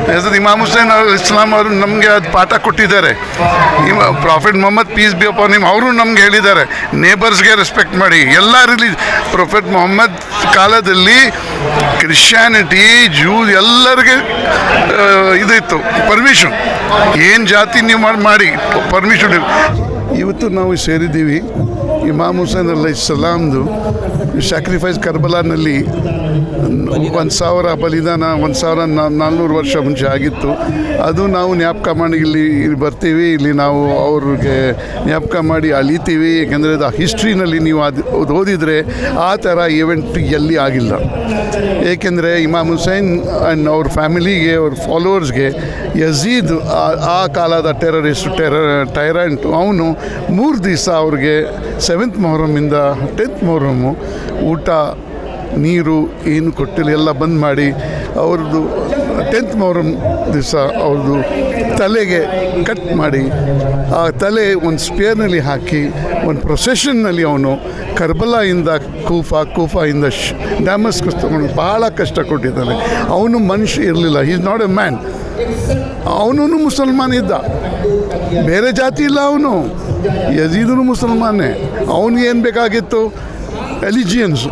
ಹಜರತ್ ಇಮಾಮ್ ಹುಸೇನ್ ಇಸ್ಲಾಂ ಅವರು ನಮಗೆ ಅದು ಪಾಠ ಕೊಟ್ಟಿದ್ದಾರೆ. Prophet Muhammad peace be upon him ಅವರು ನಮ್ಗೆ ಹೇಳಿದ್ದಾರೆ, ನೇಬರ್ಸ್ಗೆ ರೆಸ್ಪೆಕ್ಟ್ ಮಾಡಿ. ಎಲ್ಲ ಪ್ರಾಫೆಟ್ ಮೊಹಮ್ಮದ್ ಕಾಲದಲ್ಲಿ ಕ್ರಿಶ್ಚಿಯಾನಿಟಿ, ಜೂಸ್ ಎಲ್ಲರಿಗೆ ಇದಿತ್ತು ಪರ್ಮಿಷನ್, ಏನು ಜಾತಿ ನೀವು ಮಾಡಿ ಪರ್ಮಿಷನ್. ಇವತ್ತು ನಾವು ಸೇರಿದ್ದೀವಿ ಇಮಾಮ್ ಹುಸೇನ್ ಅಲೈಹಿಸ್ಸಲಾಮ್ದು ಸ್ಯಾಕ್ರಿಫೈಸ್ ಕರ್ಬಲಾನಲ್ಲಿ 1,000 ಬಲಿದಾನ 1,400 ವರ್ಷ ಮುಂಚೆ ಆಗಿತ್ತು. ಅದು ನಾವು ಜ್ಞಾಪಕ ಮಾಡಿ ಇಲ್ಲಿ ಬರ್ತೀವಿ, ಇಲ್ಲಿ ನಾವು ಅವ್ರಿಗೆ ಜ್ಞಾಪಕ ಮಾಡಿ ಅಳಿತೀವಿ. ಯಾಕೆಂದರೆ ಅದು ಹಿಸ್ಟ್ರಿನಲ್ಲಿ ನೀವು ಅದು ಓದಿದರೆ ಆ ಥರ ಇವೆಂಟ್ ಎಲ್ಲಿ ಆಗಿಲ್ಲ. ಏಕೆಂದರೆ ಇಮಾಮ್ ಹುಸೈನ್ ಆ್ಯಂಡ್ ಅವ್ರ ಫ್ಯಾಮಿಲಿಗೆ, ಅವ್ರ ಫಾಲೋವರ್ಸ್ಗೆ ಯಜೀದ್ ಆ ಕಾಲದ ಟೈರಂಟ್ ಅವನು 3 ದಿವಸ ಅವ್ರಿಗೆ 7th ಮೊಹರಮ್ಮಿಂದ 10th ಮೊಹರಮ್ಮು ಊಟ ನೀರು ಏನು ಕೊಟ್ಟಿಲ್ಲ, ಎಲ್ಲ ಬಂದ್ ಮಾಡಿ ಅವ್ರದ್ದು 10th ಮೊಹರಮ್ ದಿವಸ ಅವ್ರದ್ದು ತಲೆಗೆ ಕಟ್ ಮಾಡಿ ಆ ತಲೆ ಒಂದು ಸ್ಪೇರ್ನಲ್ಲಿ ಹಾಕಿ ಒಂದು ಪ್ರೊಸೆಷನ್ನಲ್ಲಿ ಅವನು ಕರ್ಬಲಾಯಿಂದ ಕೂಫಾಯಿಂದ ಡ್ಯಾಮಸ್ಕಸ್ ತಗೊಂಡು ಭಾಳ ಕಷ್ಟ ಕೊಟ್ಟಿದ್ದಾನೆ. ಅವನು ಮನುಷ್ಯ ಇರಲಿಲ್ಲ, ಈಸ್ ನಾಟ್ ಎ ಮ್ಯಾನ್. ಅವನು ಮುಸಲ್ಮಾನ್ ಇದ್ದ, ಬೇರೆ ಜಾತಿ ಇಲ್ಲ. ಅವನು ಯಜೀದನು ಮುಸಲ್ಮಾನೇ. ಅವನಿಗೇನು ಬೇಕಾಗಿತ್ತು? ಎಲಿಜಿಯನ್ಸು.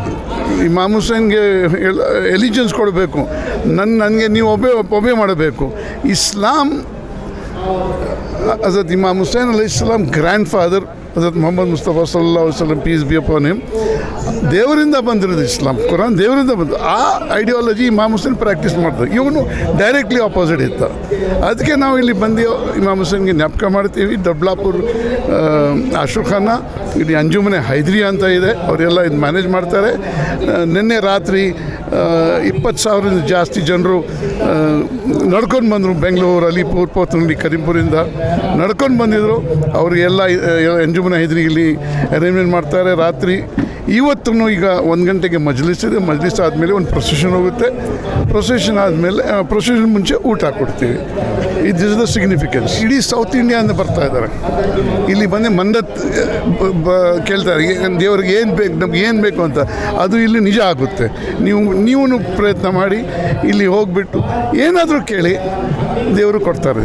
ಇಮಾಮ್ ಹುಸೇನ್ಗೆ ಎಲಿಜಿಯನ್ಸ್ ಕೊಡಬೇಕು, ನನಗೆ ನೀವು ಒಬೆ ಮಾಡಬೇಕು. ಇಸ್ಲಾಂ ಹಜರತ್ ಇಮಾಮ್ ಹುಸೇನ್ ಅಲೈಹಿಸ್ಸಲಾಂ ಗ್ರ್ಯಾಂಡ್ ಫಾದರ್ ಹಜರತ್ ಮೊಹಮ್ಮದ್ ಮುಸ್ತಫಾ ಸಲ್ಲಲ್ಲಾಹು ಅಲೈಹಿ ವಸಲ್ಲಂ ಪೀಸ್ ಬಿ ಅಪಾನ್ ಹಿಮ್, ದೇವರಿಂದ ಬಂದಿರೋದು ಇಸ್ಲಾಂ, ಕುರಾನ್ ದೇವರಿಂದ ಬಂದು ಆ ಐಡಿಯಾಲಜಿ ಇಮಾಮ್ ಹುಸೇನ್ ಪ್ರಾಕ್ಟೀಸ್ ಮಾಡ್ತಾರೆ. ಇವನು ಡೈರೆಕ್ಟ್ಲಿ ಆಪೋಸಿಟ್ ಇತ್ತು. ಅದಕ್ಕೆ ನಾವು ಇಲ್ಲಿ ಬಂದು ಇಮಾಮ್ ಹುಸೇನ್ಗೆ ಜ್ಞಾಪಕ ಮಾಡ್ತೀವಿ. ದಬ್ಲಾಪುರ್ ಅಶೋಖಾನ, ಇಲ್ಲಿ ಅಂಜುಮನೆ ಹೈದ್ರಿ ಅಂತ ಇದೆ, ಅವರೆಲ್ಲ ಇದು ಮ್ಯಾನೇಜ್ ಮಾಡ್ತಾರೆ. ನಿನ್ನೆ ರಾತ್ರಿ 20,000 ಜಾಸ್ತಿ ಜನರು ನಡ್ಕೊಂಡು ಬಂದರು. ಬೆಂಗಳೂರು, ಅಲಿಪುರ್, ಪೋತನಹಳ್ಳಿ, ಕರೀಂಪುರಿಂದ ನಡ್ಕೊಂಡು ಬಂದಿದ್ದರು. ಅವರಿಗೆಲ್ಲ ಅಂಜುಮನೆ ಹೈದ್ರಿ ಇಲ್ಲಿ ಅರೇಂಜ್ಮೆಂಟ್ ಮಾಡ್ತಾರೆ. ರಾತ್ರಿ ಇವತ್ತು ಈಗ 1 ಗಂಟೆಗೆ ಮಜ್ಲಿಸ್ ಇದೆ. ಮಜ್ಲಿಸ್ ಆದಮೇಲೆ ಒಂದು ಪ್ರೊಸೆಷನ್ ಹೋಗುತ್ತೆ. ಪ್ರೊಸೆಷನ್ ಆದಮೇಲೆ ಪ್ರೊಸೆಷನ್ ಮುಂಚೆ ಊಟ ಕೊಡ್ತೀವಿ. ಇದು ಇಸ್ ದ ಸಿಗ್ನಿಫಿಕೆನ್ಸ್. ಇಡೀ ಸೌತ್ ಇಂಡಿಯಾದಿಂದ ಬರ್ತಾ ಇದ್ದಾರೆ ಇಲ್ಲಿ ಬಂದು ಮಂದತ್ ಕೇಳ್ತಾರೆ, ದೇವ್ರಿಗೆ ಏನು ಬೇಕು, ನಮ್ಗೆ ಏನು ಬೇಕು ಅಂತ. ಅದು ಇಲ್ಲಿ ನಿಜ ಆಗುತ್ತೆ. ನೀವು ಪ್ರಯತ್ನ ಮಾಡಿ ಇಲ್ಲಿ ಹೋಗಿಬಿಟ್ಟು ಏನಾದರೂ ಕೇಳಿ, ದೇವರು ಕೊಡ್ತಾರೆ.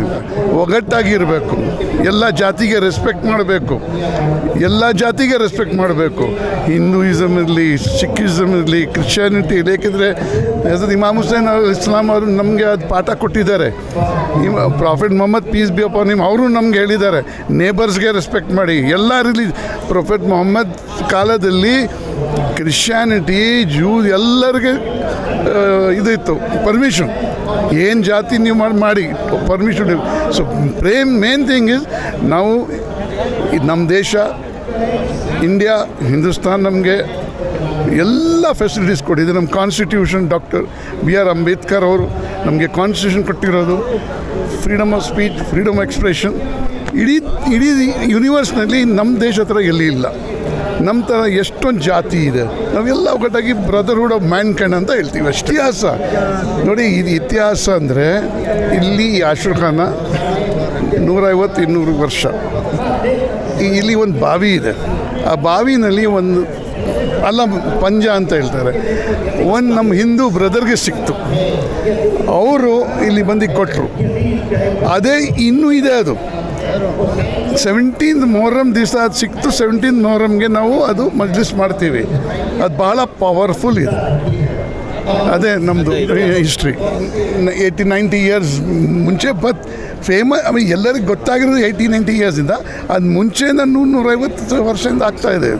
ಒಗ್ಗಟ್ಟಾಗಿ ಇರಬೇಕು, ಎಲ್ಲ ಜಾತಿಗೆ ರೆಸ್ಪೆಕ್ಟ್ ಮಾಡಬೇಕು, ಎಲ್ಲ ಜಾತಿಗೆ ರೆಸ್ಪೆಕ್ಟ್ ಮಾಡಬೇಕು. ಹಿಂದೂಯಿಸಮ್ ಇರಲಿ, ಸಿಖಿಸಮ್ ಇರಲಿ, ಕ್ರಿಶ್ಚಿಯಾನಿಟಿ ಇರಲಿ. ಏಕೆಂದರೆ ಹಜರತ್ ಇಮಾಮ್ ಹುಸೇನ್ ಇಸ್ಲಾಂ ಅವರು ನಮಗೆ ಅದು ಪಾಠ ಕೊಟ್ಟಿದ್ದಾರೆ. Prophet Muhammad peace be upon him ಅವರು ನಮ್ಗೆ ಹೇಳಿದ್ದಾರೆ, ನೇಬರ್ಸ್ಗೆ ರೆಸ್ಪೆಕ್ಟ್ ಮಾಡಿ. ಎಲ್ಲ ಪ್ರಾಫೆಟ್ ಮೊಹಮ್ಮದ್ ಕಾಲದಲ್ಲಿ ಕ್ರಿಶ್ಚಿಯಾನಿಟಿ, ಜೂಸ್ ಎಲ್ಲರಿಗೆ ಇದಿತ್ತು ಪರ್ಮಿಷನ್, ಏನು ಜಾತಿ ನೀವು ಮಾಡಿ permission. So main thing is ನಾವು ನಮ್ಮ ದೇಶ ಇಂಡಿಯಾ, ಹಿಂದೂಸ್ತಾನ್ ನಮಗೆ ಎಲ್ಲ ಫೆಸಿಲಿಟೀಸ್ ಕೊಟ್ಟಿದೆ. ನಮ್ಮ ಕಾನ್ಸ್ಟಿಟ್ಯೂಷನ್ ಡಾಕ್ಟರ್ B.R. ಅಂಬೇಡ್ಕರ್ ಅವರು ನಮಗೆ ಕಾನ್ಸ್ಟಿಟ್ಯೂಷನ್ ಕೊಟ್ಟಿರೋದು. Freedom of speech, freedom of expression ಇಡೀ ಯೂನಿವರ್ಸ್ನಲ್ಲಿ ನಮ್ಮ ದೇಶ ಥರ ಎಲ್ಲಿ ಇಲ್ಲ. ನಮ್ಮ ಥರ ಎಷ್ಟೊಂದು ಜಾತಿ ಇದೆ, ನಾವೆಲ್ಲ ಒಗ್ಗಟ್ಟಾಗಿ ಬ್ರದರ್ಹುಡ್ ಆಫ್ ಮ್ಯಾನ್ಕೈಂಡ್ ಅಂತ ಹೇಳ್ತೀವಿ. ಅಷ್ಟು ಇತಿಹಾಸ ನೋಡಿ. ಇದು ಇತಿಹಾಸ ಅಂದರೆ ಇಲ್ಲಿ ಅಶೋಕನ 150-200 ವರ್ಷ. ಇಲ್ಲಿ ಒಂದು ಬಾವಿ ಇದೆ. ಆ ಬಾವಿನಲ್ಲಿ ಒಂದು ಪಂಜ ಅಂತ ಹೇಳ್ತಾರೆ, ಒಂದು ನಮ್ಮ ಹಿಂದೂ ಬ್ರದರ್ಗೆ ಸಿಕ್ತು. ಅವರು ಇಲ್ಲಿ ಬಂದು ಕೊಟ್ಟರು. ಅದೇ ಇನ್ನೂ ಇದೆ. ಅದು 17th ಮೊಹರಮ್ ದಿವಸ ಅದು ಸಿಕ್ತು. 17th ಮೊಹರಮ್ಗೆ ನಾವು ಅದು ಮಜ್ಲಿಸ್ ಮಾಡ್ತೀವಿ. ಅದು ಭಾಳ ಪವರ್ಫುಲ್ ಇದೆ. ಅದೇ ನಮ್ಮದು ಹಿಸ್ಟ್ರಿ. 80-90 ಇಯರ್ಸ್ ಮುಂಚೆ ಎಲ್ಲರಿಗೂ ಗೊತ್ತಾಗಿರೋದು 80-90 ಇಯರ್ಸಿಂದ. ಅದು ಮುಂಚೆಯಿಂದ 150 ವರ್ಷದಿಂದ ಆಗ್ತಾಯಿದೆ.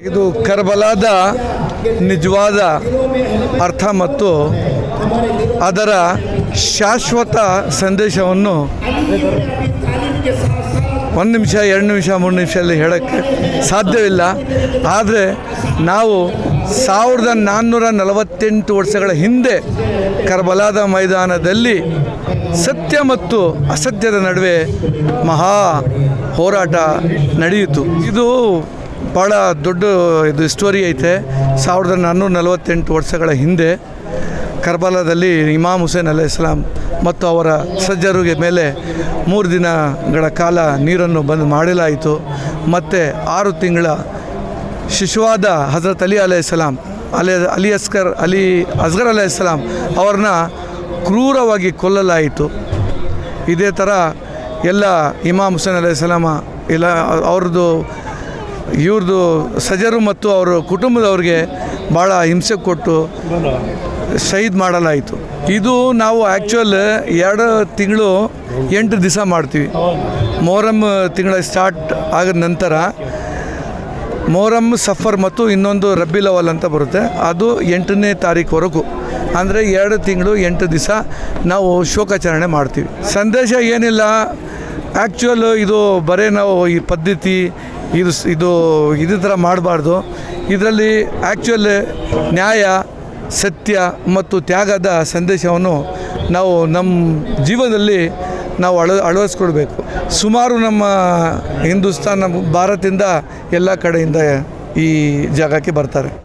ಇದು ಕರ್ಬಲಾದ ನಿಜವಾದ ಅರ್ಥ ಮತ್ತು ಅದರ ಶಾಶ್ವತ ಸಂದೇಶವನ್ನು 1 ನಿಮಿಷ, 2 ನಿಮಿಷ, 3 ನಿಮಿಷದಲ್ಲಿ ಹೇಳೋಕ್ಕೆ ಸಾಧ್ಯವಿಲ್ಲ. ಆದರೆ ನಾವು 1448 ವರ್ಷಗಳ ಹಿಂದೆ ಕರ್ಬಲಾದ ಮೈದಾನದಲ್ಲಿ ಸತ್ಯ ಮತ್ತು ಅಸತ್ಯದ ನಡುವೆ ಮಹಾ ಹೋರಾಟ ನಡೆಯಿತು. ಇದು ಭಾಳ ದೊಡ್ಡ ಸ್ಟೋರಿ ಐತೆ. 1448 ವರ್ಷಗಳ ಹಿಂದೆ ಕರ್ಬಲಾದಲ್ಲಿ ಇಮಾಮ್ ಹುಸೇನ್ ಅಲೈಹಿಸ್ಸಲಾಂ ಮತ್ತು ಅವರ ಸಜ್ಜರಿಗೆ ಮೇಲೆ 3 ದಿನಗಳ ಕಾಲ ನೀರನ್ನು ಬಂದ್ ಮಾಡಲಾಯಿತು. ಮತ್ತು 6 ತಿಂಗಳ ಶಿಶುವಾದ ಹಜರತ್ ಅಲಿ ಅಲೈಹಿಸ್ಸಲಾಂ, ಅಸ್ಗರ್ ಅಲೈಹಿಸ್ಸಲಾಂ ಅವ್ರನ್ನ ಕ್ರೂರವಾಗಿ ಕೊಲ್ಲಲಾಯಿತು. ಇದೇ ಥರ ಎಲ್ಲ ಇಮಾಮ್ ಹುಸೇನ್ ಅಲೈಹಿಸ್ಸಲಾಮ ಇಲ್ಲ ಇವ್ರದ್ದು ಸಜರು ಮತ್ತು ಅವರ ಕುಟುಂಬದವ್ರಿಗೆ ಭಾಳ ಹಿಂಸೆ ಕೊಟ್ಟು ಶಹೀದ್ ಮಾಡಲಾಯಿತು. ಇದು ನಾವು ಆ್ಯಕ್ಚುಲ್ 2 ತಿಂಗಳು 8 ದಿವಸ ಮಾಡ್ತೀವಿ. ಮೊಹರಮ್ ತಿಂಗಳ ಸ್ಟಾರ್ಟ್ ಆಗಿದ ನಂತರ ಮೊಹರಮ್, ಸಫರ್ ಮತ್ತು ಇನ್ನೊಂದು ರಬ್ಬಿಲ್ ಅವಲ್ ಅಂತ ಬರುತ್ತೆ, ಅದು 8ನೇ ತಾರೀಕುವರೆಗೂ, ಅಂದರೆ 2 ತಿಂಗಳು 8 ದಿವಸ ನಾವು ಶೋಕಾಚರಣೆ ಮಾಡ್ತೀವಿ. ಸಂದೇಶ ಏನಿಲ್ಲ, ಆ್ಯಕ್ಚುಲ್ ಇದು ಬರೀ ನಾವು ಈ ಪದ್ಧತಿ ಇದು ಥರ ಮಾಡಬಾರ್ದು. ಇದರಲ್ಲಿ ಆ್ಯಕ್ಚುಲ್ ನ್ಯಾಯ, ಸತ್ಯ ಮತ್ತು ತ್ಯಾಗದ ಸಂದೇಶವನ್ನು ನಾವು ನಮ್ಮ ಜೀವನದಲ್ಲಿ ನಾವು ಅಳವಡಿಸ್ಕೊಳ್ಬೇಕು. ಸುಮಾರು ನಮ್ಮ ಹಿಂದೂಸ್ತಾನ, ನಮ್ಮ ಭಾರತದಿಂದ ಎಲ್ಲ ಕಡೆಯಿಂದ ಈ ಜಾಗಕ್ಕೆ ಬರ್ತಾರೆ.